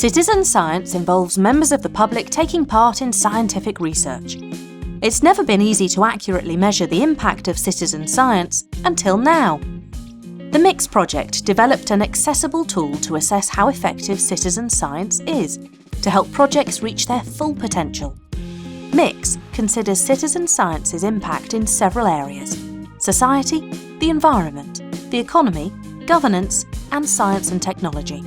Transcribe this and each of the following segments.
Citizen science involves members of the public taking part in scientific research. It's never been easy to accurately measure the impact of citizen science until now. The MIX project developed an accessible tool to assess how effective citizen science is, to help projects reach their full potential. MIX considers citizen science's impact in several areas: society, the environment, the economy, governance, and science and technology.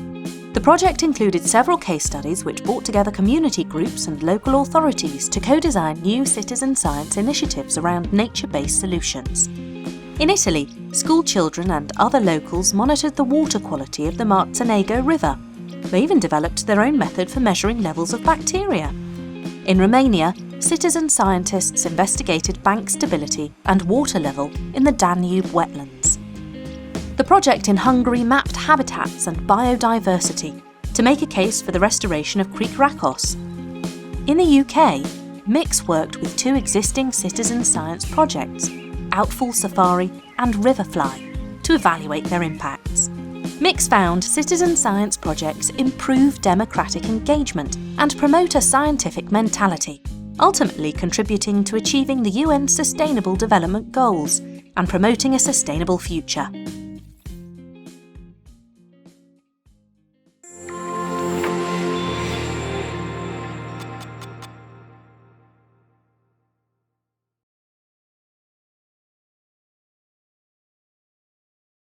The project included several case studies which brought together community groups and local authorities to co-design new citizen science initiatives around nature-based solutions. In Italy, school children and other locals monitored the water quality of the Marzanego River. They even developed their own method for measuring levels of bacteria. In Romania, citizen scientists investigated bank stability and water level in the Danube wetlands. The project in Hungary mapped habitats and biodiversity to make a case for the restoration of Creek Rakos. In the UK, MIX worked with two existing citizen science projects, Outfall Safari and Riverfly, to evaluate their impacts. MIX found citizen science projects improve democratic engagement and promote a scientific mentality, ultimately contributing to achieving the UN's Sustainable Development Goals and promoting a sustainable future.